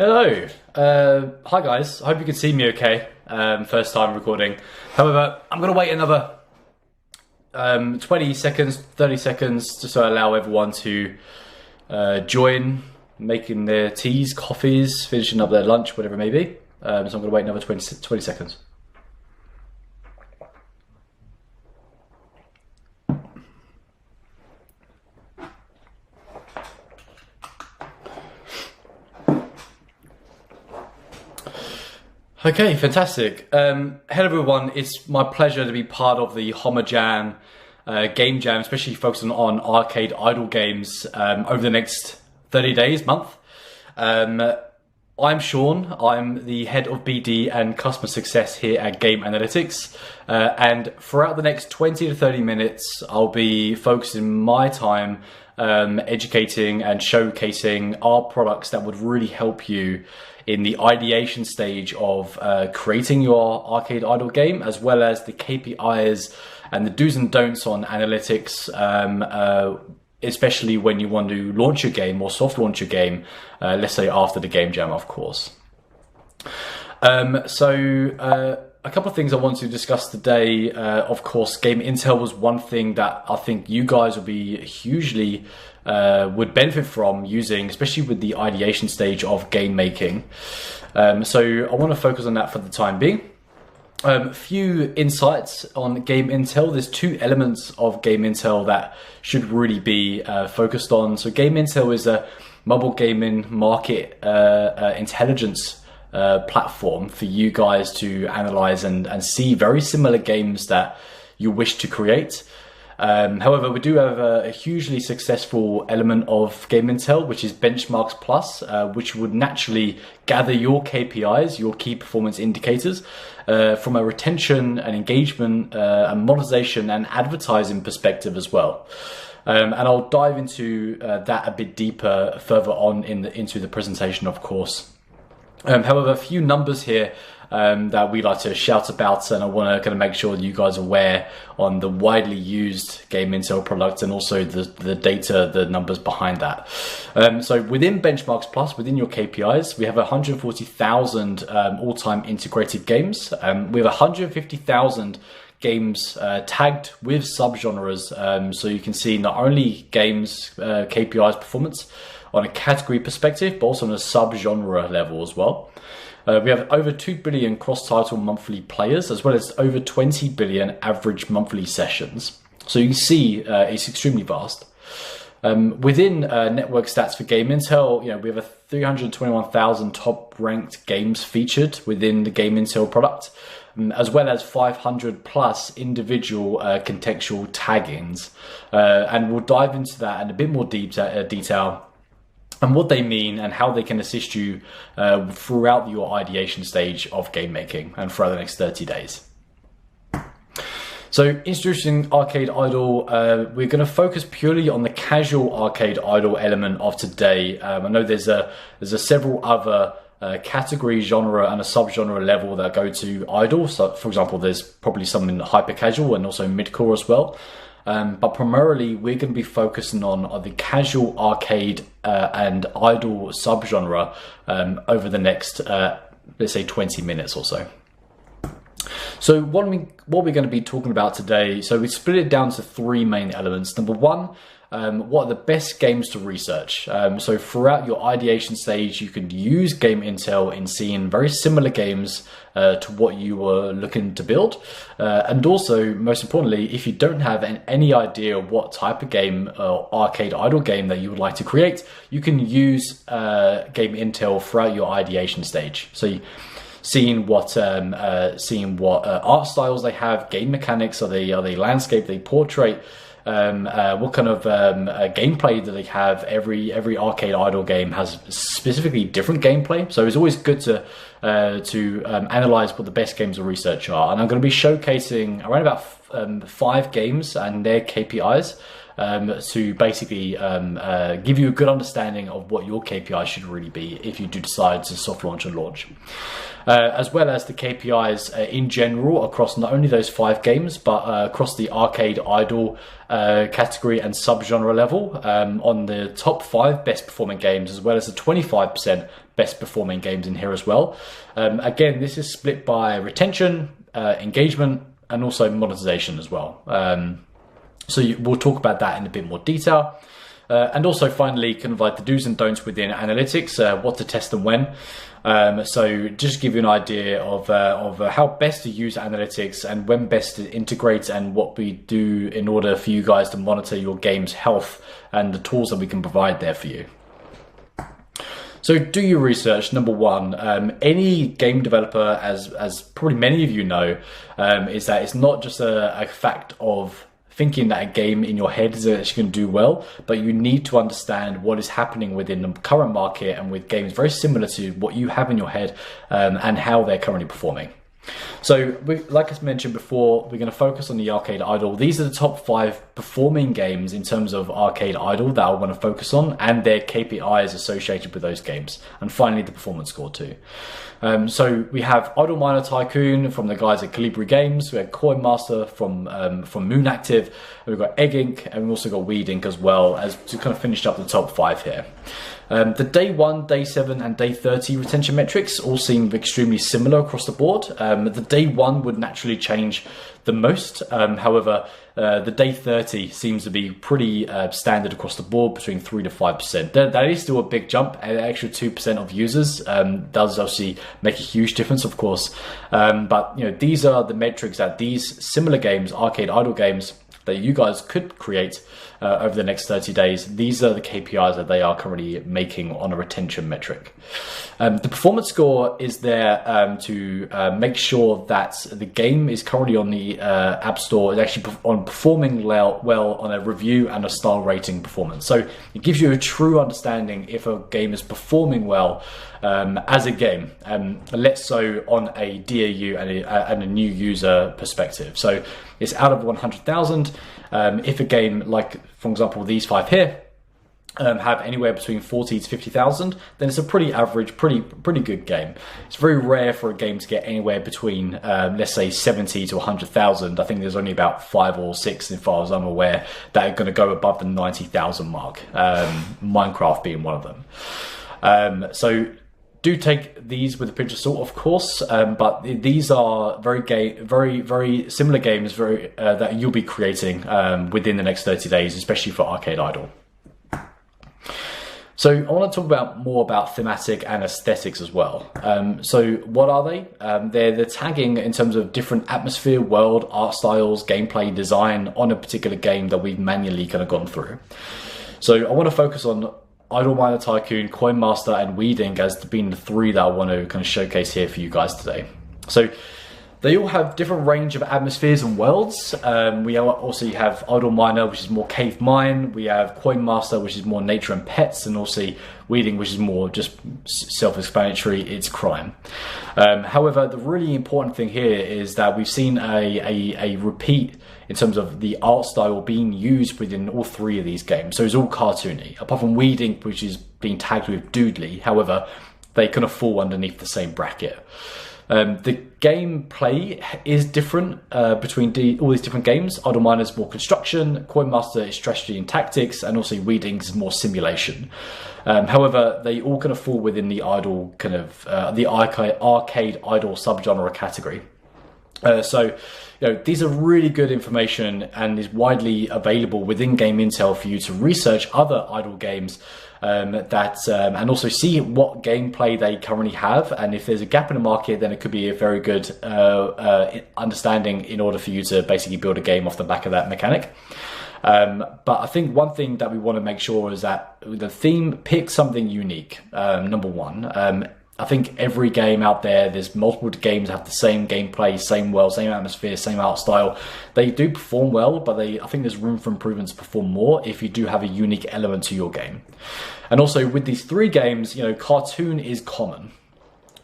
Hello, hi guys, I hope you can see me okay, first time recording. However, I'm going to wait another 20 seconds, 30 seconds, just to allow everyone to join, making their teas, coffees, finishing up their lunch, whatever it may be. So I'm going to wait another 20 seconds. Okay, fantastic. Hello everyone, it's my pleasure to be part of the HOMAJAM game jam, especially focusing on arcade idle games over the next 30 days, month. I'm Sean, I'm the head of BD and customer success here at GameAnalytics. And throughout the next 20 to 30 minutes, I'll be focusing my time educating and showcasing our products that would really help you in the ideation stage of creating your arcade idle game, as well as the KPIs and the do's and don'ts on analytics, especially when you want to launch your game or soft launch your game, let's say after the game jam, of course. A couple of things I want to discuss today. Of course, GameIntel was one thing that I think you guys would be hugely would benefit from using, especially with the ideation stage of game making. So I want to focus on that for the time being. A few insights on GameIntel. There's two elements of GameIntel that should really be focused on. So GameIntel is a mobile gaming market intelligence platform for you guys to analyze and see very similar games that you wish to create. However, we do have a hugely successful element of GameIntel, which is Benchmarks Plus, which would naturally gather your KPIs, your key performance indicators, from a retention and engagement, and monetization and advertising perspective as well. And I'll dive into that a bit deeper further on into the presentation, of course. However, a few numbers here that we like to shout about, and I want to kind of make sure you guys are aware on the widely used GameIntel product and also the data, the numbers behind that. So within Benchmarks Plus, within your KPIs, we have 140,000 all-time integrated games. We have 150,000 games tagged with subgenres, so you can see not only games KPIs performance on a category perspective, but also on a subgenre level as well. We have over 2 billion cross-title monthly players, as well as over 20 billion average monthly sessions. So you can see it's extremely vast. Within network stats for GameIntel, we have 321,000 top-ranked games featured within the GameIntel product, as well as 500 plus individual contextual taggings. And we'll dive into that in a bit more detail and what they mean and how they can assist you throughout your ideation stage of game making and throughout the next 30 days. So introducing Arcade Idle, we're going to focus purely on the casual Arcade Idle element of today. I know there's several other category, genre and a subgenre level that go to idle. So for example, there's probably some in hyper casual and also mid-core as well. But primarily, we're going to be focusing on the casual arcade and idle subgenre over the next, let's say, 20 minutes or so. So what we're going to be talking about today, so we split it down to three main elements. Number one, what are the best games to research. So throughout your ideation stage, you can use GameIntel in seeing very similar games to what you were looking to build. And also, most importantly, if you don't have any idea of what type of game or arcade idle game that you would like to create, you can use GameIntel throughout your ideation stage. So seeing what art styles they have, game mechanics, are they landscape, are they portrait, what kind of gameplay do they have. Every arcade idle game has specifically different gameplay, so it's always good to analyze what the best games of research are. And I'm going to be showcasing around about 5 games and their KPIs to basically give you a good understanding of what your KPI should really be if you do decide to soft launch and launch. As well as the KPIs in general across not only those 5 games, but across the arcade idle category and subgenre level on the top 5 best performing games, as well as the 25% best performing games in here as well. Again, this is split by retention, engagement, and also monetization as well. So we'll talk about that in a bit more detail. And also finally, kind of like the do's and don'ts within analytics, what to test and when. So just give you an idea of how best to use analytics and when best to integrate, and what we do in order for you guys to monitor your game's health and the tools that we can provide there for you. So do your research. Number one, any game developer, as probably many of you know, is that it's not just a fact of thinking that a game in your head is actually going to do well, but you need to understand what is happening within the current market and with games very similar to what you have in your head, and how they're currently performing. So like I mentioned before, we're going to focus on the arcade idle. These are the top 5 performing games in terms of arcade idle that I want to focus on, and their KPIs associated with those games. And finally, the performance score too. So we have Idle Miner Tycoon from the guys at Calibri Games. We have Coin Master from Moon Active. And we've got Egg Inc. and we've also got Weed Inc. as well, as to kind of finish up the top 5 here. The day 1, day 7, and day 30 retention metrics all seem extremely similar across the board. The day 1 would naturally change the most. However, the day 30 seems to be pretty standard across the board, between 3 to 5%. That is still a big jump. An extra 2% of users does obviously make a huge difference, of course. But these are the metrics that these similar games, arcade idle games, that you guys could create over the next 30 days. These are the KPIs that they are currently making on a retention metric. The performance score is there to make sure that the game is currently on the App Store, is actually performing well on a review and a style rating performance. So it gives you a true understanding if a game is performing well as a game, less so on a DAU and a new user perspective. So it's out of 100,000. If a game, like for example these 5 here, have anywhere between 40 to 50,000, then it's a pretty average, pretty good game. It's very rare for a game to get anywhere between, let's say 70 to 100,000. I think there's only about 5 or 6, as far as I'm aware, that are going to go above the 90,000 mark. Minecraft being one of them. So do take these with a pinch of salt, of course, but these are very similar games that you'll be creating within the next 30 days, especially for arcade idle. So I want to talk more about thematic and aesthetics as well. So what are they? They're the tagging in terms of different atmosphere, world, art styles, gameplay, design on a particular game that we've manually kind of gone through. So I want to focus on Idle Miner Tycoon, Coin Master, and Weed Inc. as being the 3 that I want to kind of showcase here for you guys today. So they all have different range of atmospheres and worlds. We also have Idle Miner, which is more cave mine. We have Coin Master, which is more nature and pets, and also Weed Inc., which is more just self-explanatory, it's crime. However, the really important thing here is that we've seen a repeat in terms of the art style being used within all 3 of these games. So it's all cartoony, apart from Weed Inc., which is being tagged with doodly. However, they kind of fall underneath the same bracket. The gameplay is different between all these different games. Idle Miner is more construction, Coin Master is strategy and tactics, and also Weed Inc. is more simulation. However, they all kind of fall within the idle kind of the arcade idle subgenre category. So, these are really good information and is widely available within GameIntel for you to research other idle games and also see what gameplay they currently have. And if there's a gap in the market, then it could be a very good understanding in order for you to basically build a game off the back of that mechanic. But I think one thing that we want to make sure is that the theme picks something unique. Number one, I think every game out there's multiple games that have the same gameplay, same world, same atmosphere, same art style. They do perform well, but I think there's room for improvement to perform more if you do have a unique element to your game. And also with these 3 games, cartoon is common.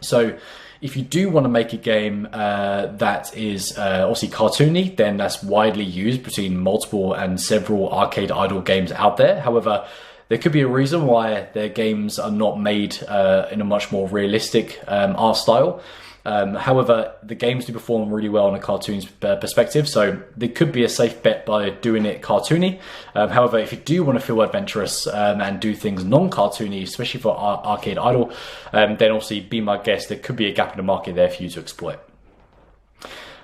So if you do want to make a game that is obviously cartoony, then that's widely used between multiple and several arcade idle games out there. However, there could be a reason why their games are not made in a much more realistic art style. However, the games do perform really well on a cartoon's perspective, so there could be a safe bet by doing it cartoony. However, if you do want to feel adventurous and do things non-cartoony, especially for arcade idle, then obviously be my guest. There could be a gap in the market there for you to exploit.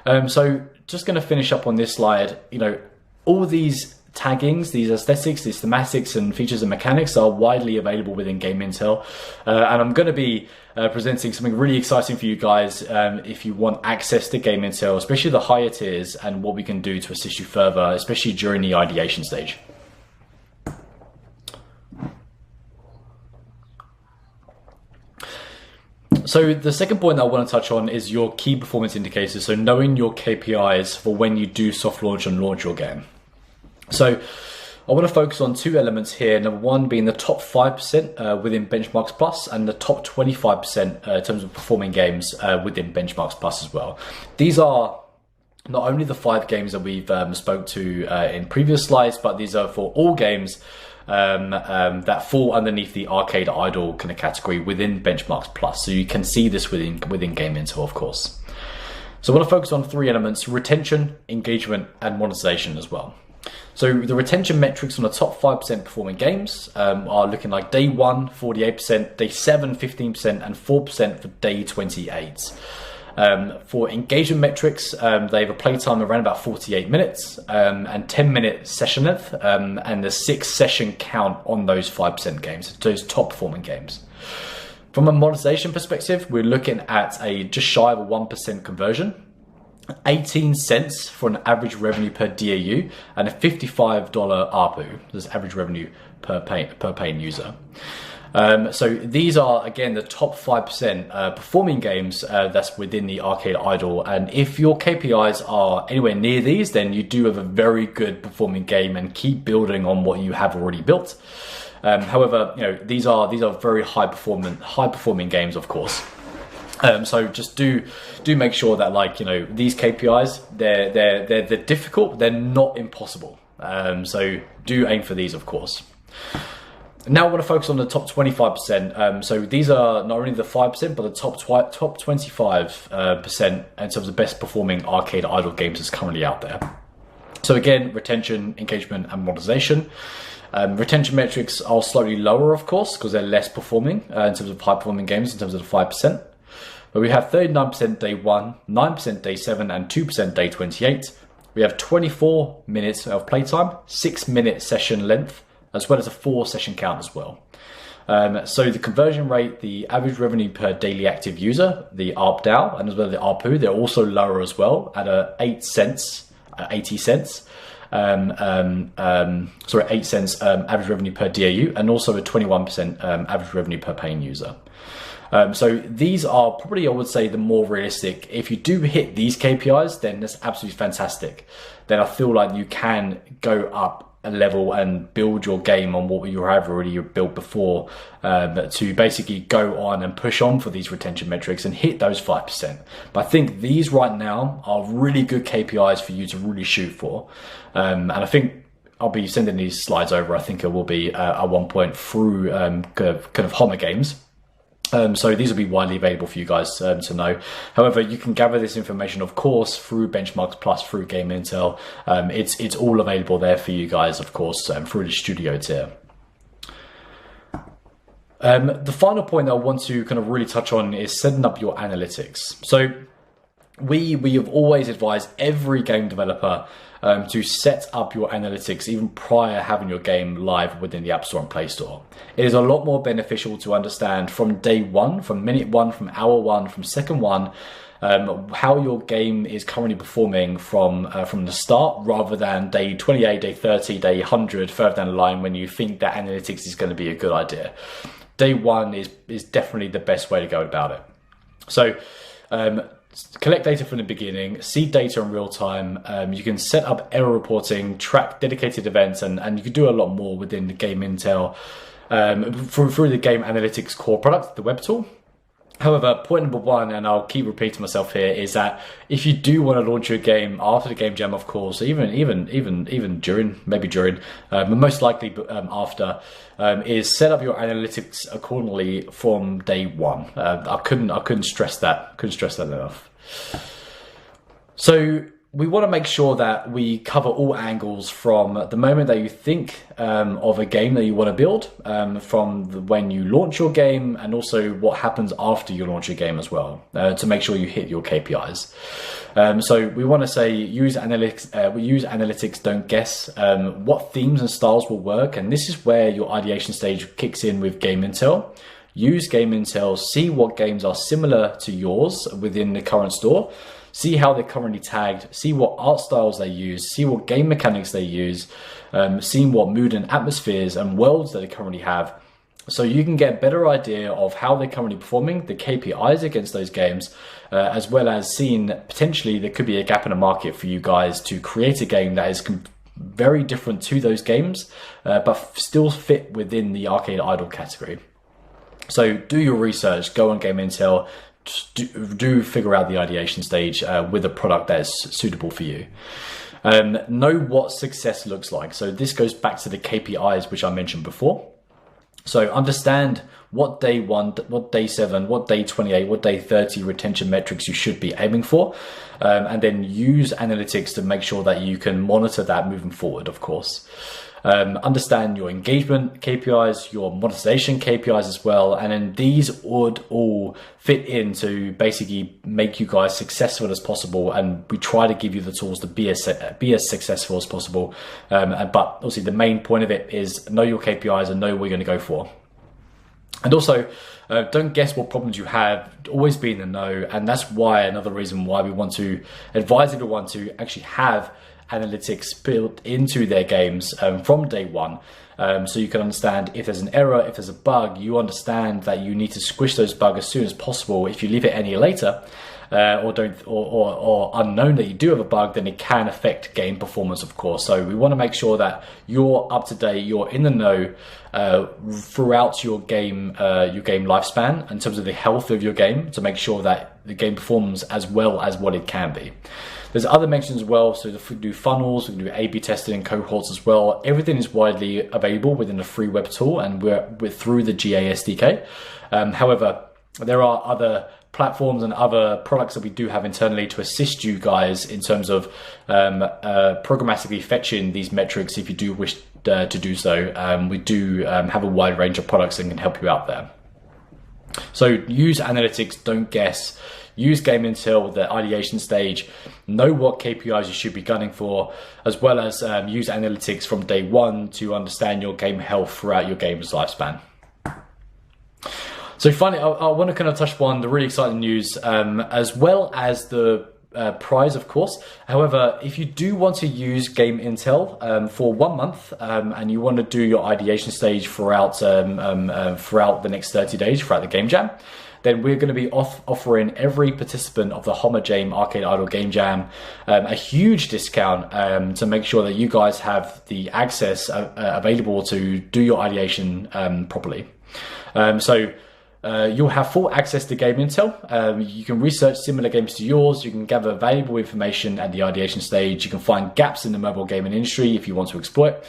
So just going to finish up on this slide. All these taggings, these aesthetics, these thematics and features and mechanics are widely available within GameIntel, and I'm going to be presenting something really exciting for you guys if you want access to GameIntel, especially the higher tiers, and what we can do to assist you further, especially during the ideation stage. So the second point that I want to touch on is your key performance indicators, so knowing your KPIs for when you do soft launch and launch your game. So I want to focus on 2 elements here. Number one being the top 5% within Benchmarks Plus, and the top 25% in terms of performing games within Benchmarks Plus as well. These are not only the 5 games that we've spoke to in previous slides, but these are for all games that fall underneath the arcade idle kind of category within Benchmarks Plus. So you can see this within GameIntel, of course. So I want to focus on 3 elements: retention, engagement, and monetization as well. So the retention metrics on the top 5% performing games are looking like day 1, 48%, day 7, 15%, and 4% for day 28. For engagement metrics, they have a playtime around about 48 minutes and 10-minute session length, and the 6 session count on those 5% games, those top performing games. From a monetization perspective, we're looking at a just shy of a 1% conversion, 18 cents for an average revenue per DAU, and a $55 ARPU, this average revenue per paying user. So these are, again, the top 5% performing games that's within the arcade idle. And if your KPIs are anywhere near these, then you do have a very good performing game, and keep building on what you have already built. However, these are very high performing games, of course. So just do make sure that, these KPIs, they're difficult, they're not impossible. So do aim for these, of course. Now I want to focus on the top 25%. So these are not only the 5%, but the top 25% in terms of best performing arcade idle games that's currently out there. So again, retention, engagement, and monetization. Retention metrics are slightly lower, of course, because they're less performing in terms of high performing games in terms of the 5%. But we have 39% day 1, 9% day 7, and 2% day 28. We have 24 minutes of playtime, 6-minute session length, as well as a 4 session count as well. So the conversion rate, the average revenue per daily active user, the ARPDAU, and as well as the ARPU, they're also lower as well at 80 cents. 8 cents average revenue per DAU, and also a 21% average revenue per paying user. So these are probably, I would say, the more realistic. If you do hit these KPIs, then that's absolutely fantastic. Then I feel like you can go up a level and build your game on what you have already built before, to basically go on and push on for these retention metrics and hit those 5%. But I think these right now are really good KPIs for you to really shoot for. And I think I'll be sending these slides over. I think it will be at one point through kind of HOMA games. So these will be widely available for you guys to know. However, you can gather this information, of course, through Benchmarks Plus, through GameIntel. It's all available there for you guys, of course, through the studio tier. The final point that I want to kind of really touch on is setting up your analytics. So we have always advised every game developer to set up your analytics even prior having your game live within the App Store and Play Store. It is a lot more beneficial to understand from day one, from minute one, from hour one, from second one, how your game is currently performing from the start, rather than day 28, day 30, day 100 further down the line when you think that analytics is going to be a good idea. Day one is definitely the best way to go about it. So collect data from the beginning, see data in real time. You can set up error reporting, track dedicated events, and you can do a lot more within the GameIntel through the GameAnalytics core product, the web tool. However, point number one, and I'll keep repeating myself here, is that if you do want to launch your game after the Game Jam, of course, even during, maybe during, but most likely after, is set up your analytics accordingly from day one. I couldn't stress that. Couldn't stress that enough. So we want to make sure that we cover all angles from the moment that you think of a game that you want to build, from when you launch your game, and also what happens after you launch your game as well, to make sure you hit your KPIs. So we want to say use analytics, don't guess. What themes and styles will work, and this is where your ideation stage kicks in with GameIntel. Use GameIntel, see what games are similar to yours within the current store. See how they're currently tagged, see what art styles they use, see what game mechanics they use, see what mood and atmospheres and worlds that they currently have. So you can get a better idea of how they're currently performing, the KPIs against those games, as well as seeing potentially there could be a gap in the market for you guys to create a game that is very different to those games, but still fit within the arcade idle category. So do your research, go on GameIntel, do figure out the ideation stage with a product that is suitable for you. Know what success looks like. So this goes back to the KPIs, which I mentioned before. So understand what day 1, what day 7, what day 28, what day 30 retention metrics you should be aiming for. And then use analytics to make sure that you can monitor that moving forward, of course. Understand your engagement KPIs, your monetization KPIs as well, and then these would all fit in to basically make you guys successful as possible, and we try to give you the tools to be as successful as possible. But obviously the main point of it is know your KPIs and know what you're going to go for. And also, don't guess what problems you have, always be in the know, and that's why another reason why we want to advise everyone to actually have analytics built into their games from day one, so you can understand if there's an error, if there's a bug, you understand that you need to squish those bugs as soon as possible. If you leave it any later, or unknown that you do have a bug, then it can affect game performance, of course. So we want to make sure that you're up to date, you're in the know throughout your game lifespan in terms of the health of your game, to make sure that the game performs as well as what it can be. There's other mentions as well, so we can do funnels, we can do A/B testing and cohorts as well. Everything is widely available within the free web tool, and we're through the GA SDK. However, there are other platforms and other products that we do have internally to assist you guys in terms of programmatically fetching these metrics if you do wish to do so. We do have a wide range of products that can help you out there. So use analytics, don't guess. Use GameIntel with the ideation stage, know what KPIs you should be gunning for, as well as use analytics from day one to understand your game health throughout your game's lifespan. So finally, I want to kind of touch upon the really exciting news, as well as the prize, of course. However, if you do want to use GameIntel for 1 month, and you want to do your ideation stage throughout the next 30 days, throughout the Game Jam, then we're going to be offering every participant of the HOMAJAM Arcade Idle Game Jam a huge discount to make sure that you guys have the access available to do your ideation properly. You'll have full access to GameIntel. You can research similar games to yours. You can gather valuable information at the ideation stage. You can find gaps in the mobile gaming industry if you want to exploit.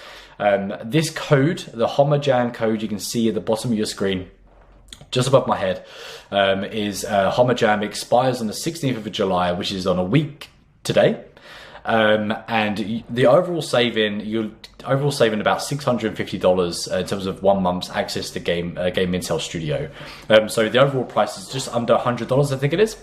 This code, the HOMAJAM code you can see at the bottom of your screen, just above my head, is HOMAJAM expires on the 16th of July, which is on a week today. And the overall saving, you'll saving about $650 in terms of 1 month's access to GameIntel Studio. So the overall price is just under $100, I think it is.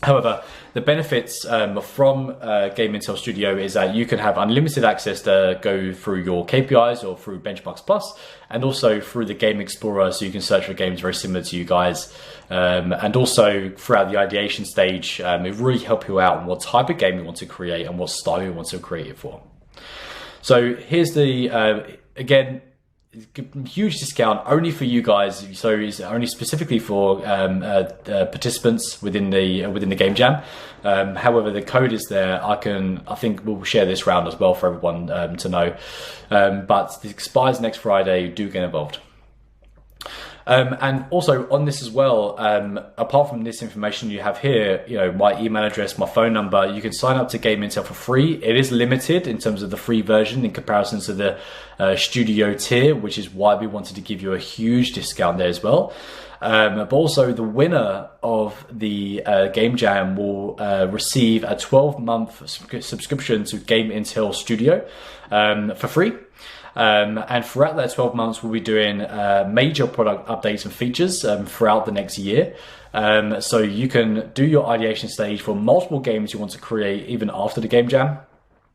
However, the benefits from GameIntel Studio is that you can have unlimited access to go through your KPIs or through Benchmarks Plus, and also through the Game Explorer, so you can search for games very similar to you guys. And also throughout the ideation stage, it really help you out on what type of game you want to create and what style you want to create it for. So here's the, again, huge discount only for you guys, so it's only specifically for participants within the game jam. However, the code is there. I think we'll share this round as well for everyone to know. But it expires next Friday. Do get involved. And also on this as well, apart from this information you have here, my email address, my phone number, you can sign up to GameIntel for free. It is limited in terms of the free version in comparison to the studio tier, which is why we wanted to give you a huge discount there as well. But also the winner of the Game Jam will receive a 12-month subscription to GameIntel Studio for free. And throughout that 12 months, we'll be doing major product updates and features throughout the next year. So you can do your ideation stage for multiple games you want to create even after the Game Jam.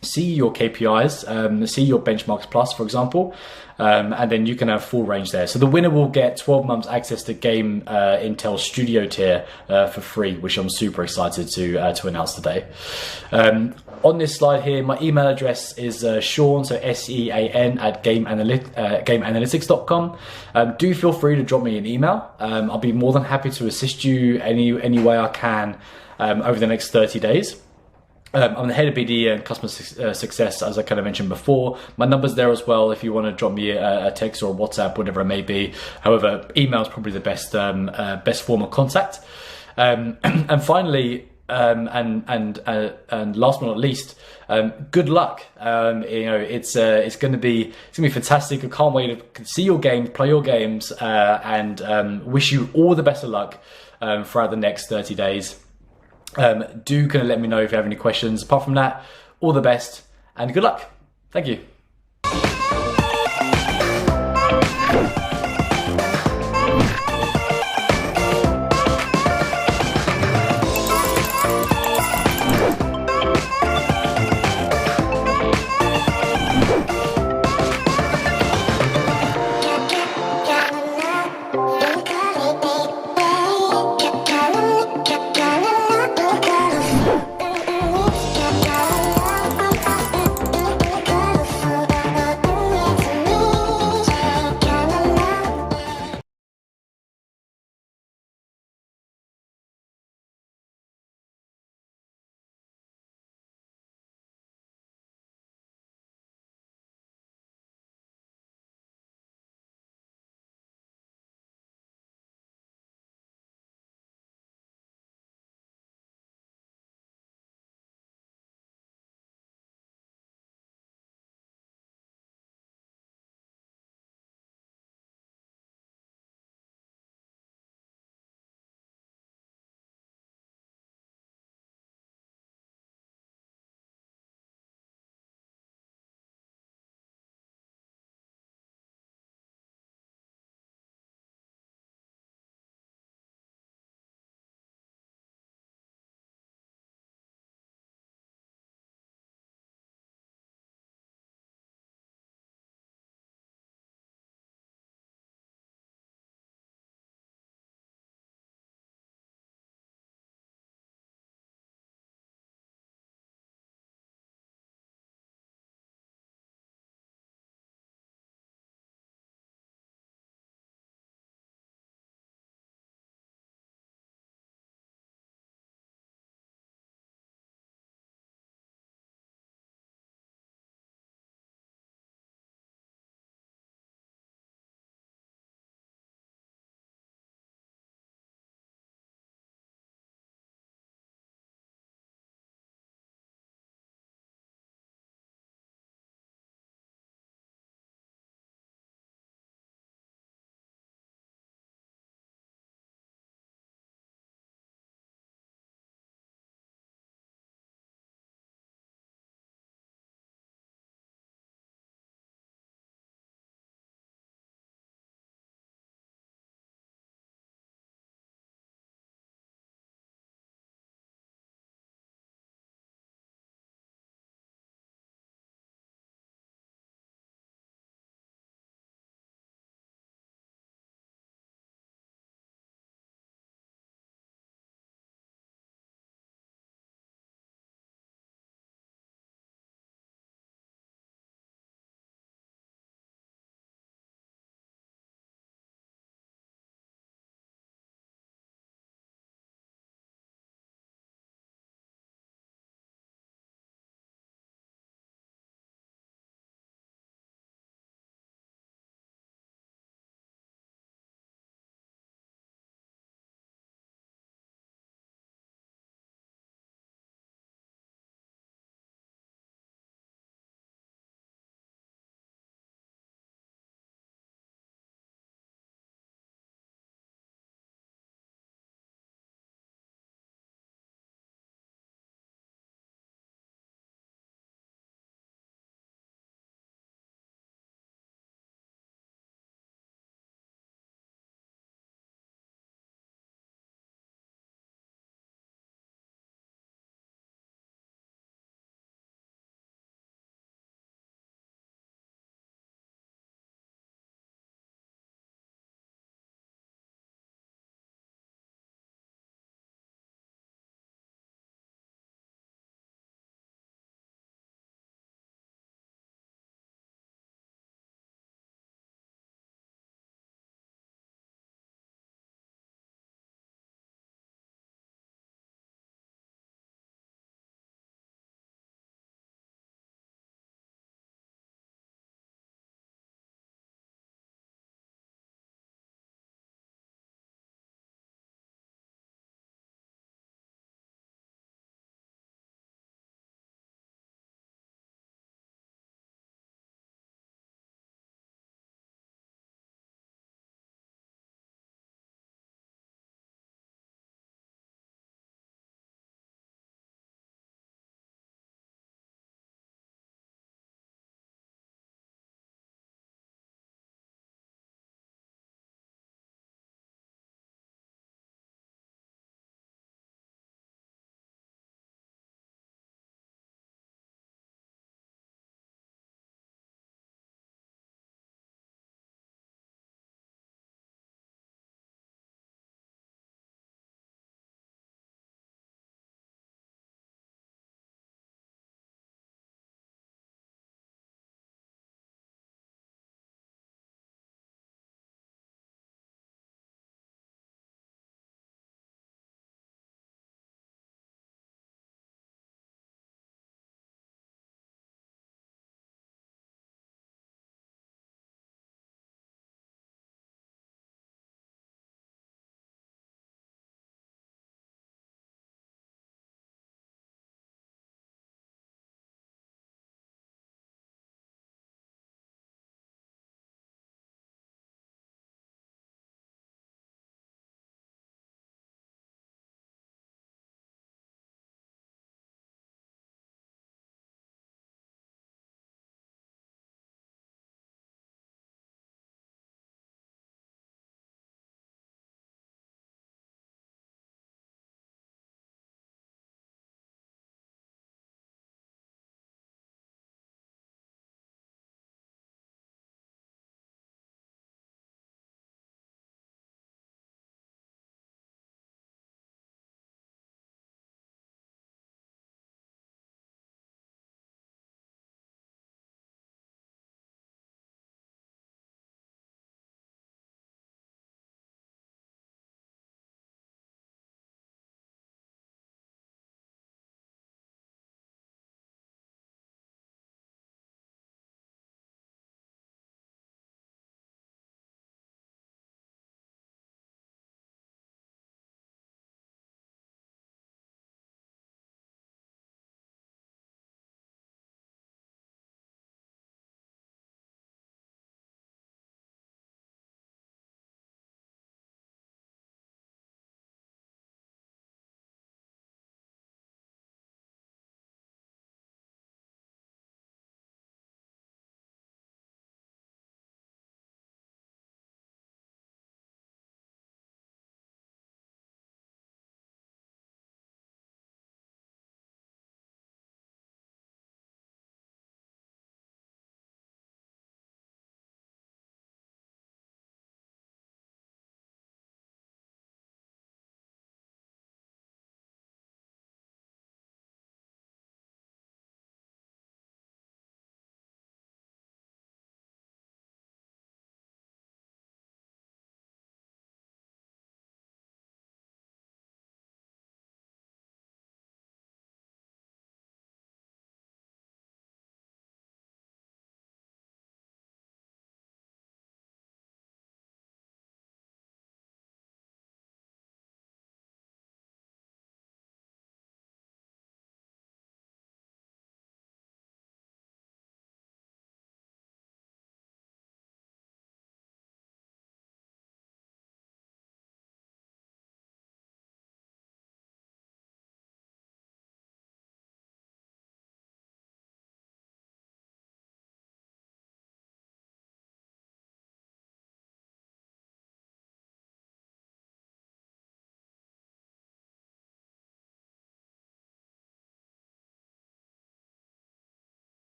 See your KPIs, see your Benchmarks Plus, for example, and then you can have full range there. So the winner will get 12 months access to GameIntel Studio tier for free, which I'm super excited to announce today. On this slide here, my email address is Sean, so SEAN at GameAnalytics.com. Do feel free to drop me an email. I'll be more than happy to assist you any way I can over the next 30 days. I'm the head of BD and customer success, as I kind of mentioned before. My number's there as well if you want to drop me a text or a WhatsApp, whatever it may be. However, email is probably the best form of contact. And finally, and last but not least, good luck. It's going to be fantastic. I can't wait to see your games, play your games, and wish you all the best of luck throughout the next 30 days. Do kind of let me know if you have any questions. Apart from that, all the best and good luck. Thank you.